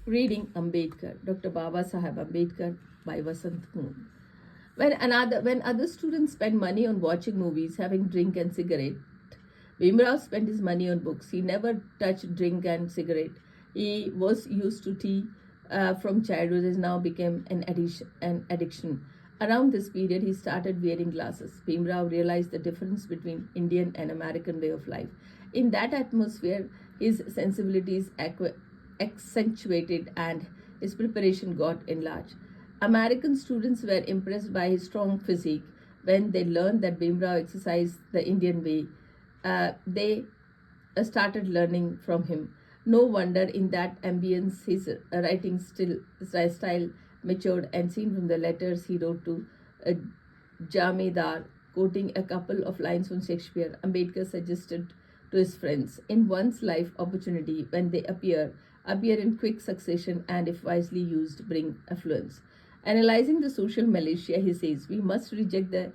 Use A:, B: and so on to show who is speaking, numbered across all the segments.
A: Reading Ambedkar, Dr. Baba Saheb Ambedkar by Vasant Moon. When other students spend money on watching movies, having drink and cigarette, Bhimrao spent his money on books. He never touched drink and cigarette. He was used to tea from childhood. It now became an addiction. Around this period, he started wearing glasses. Bhimrao realized the difference between Indian and American way of life. In that atmosphere, his sensibilities accentuated and his preparation got enlarged. American students were impressed by his strong physique when they learned that Bhimrao exercised the Indian way. They started learning from him. No wonder in that ambience his writing style matured, and seen from the letters he wrote to uh, Jamedar, quoting a couple of lines from Shakespeare. Ambedkar suggested to his friends, in one's life opportunity, when they appear in quick succession and if wisely used, bring affluence. Analyzing the social militia, he says, we must reject the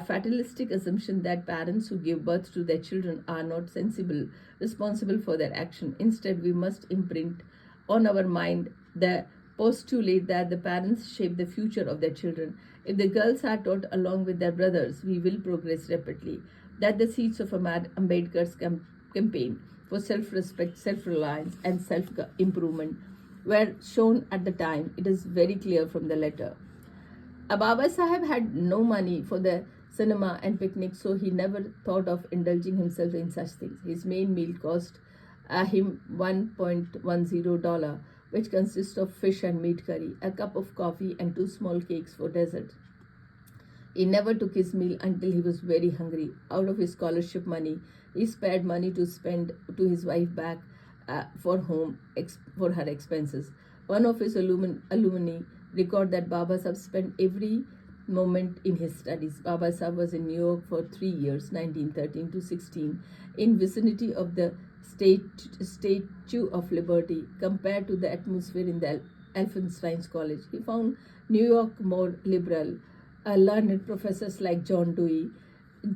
A: fatalistic assumption that parents who give birth to their children are not responsible for their action. Instead, we must imprint on our mind the postulate that the parents shape the future of their children. If the girls are taught along with their brothers, we will progress rapidly. That the seeds of Ambedkar's campaign for self-respect, self-reliance, and self-improvement were shown at the time. It is very clear from the letter. Baba Saheb had no money for the cinema and picnic, so he never thought of indulging himself in such things. His main meal cost him $1.10, which consists of fish and meat curry, a cup of coffee, and two small cakes for dessert. He never took his meal until he was very hungry. Out of his scholarship money, he spared money to spend to his wife back for her expenses. One of his alumni record that Baba Sahib spent every moment in his studies. Baba Sahib was in New York for 3 years, 1913 to 16, in vicinity of the Statue of Liberty. Compared to the atmosphere in the Elphinstone College, he found New York more liberal. Learned professors like John Dewey,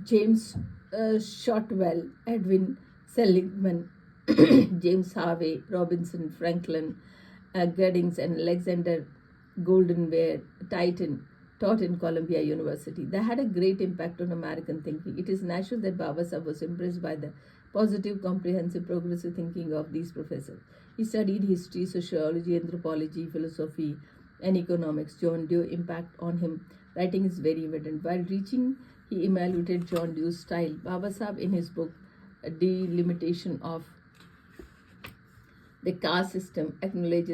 A: James Shotwell, Edwin Seligman, James Harvey, Robinson, Franklin, Giddings, and Alexander Golden were taught in Columbia University. They had a great impact on American thinking. It is natural that Baba Sahib was impressed by the positive, comprehensive, progressive thinking of these professors. He studied history, sociology, anthropology, philosophy, and economics. John Dewey's impact on him writing is very evident. While reaching, he evaluated John Dewey's style. Baba Sahib, in his book, Delimitation of the Caste System, acknowledges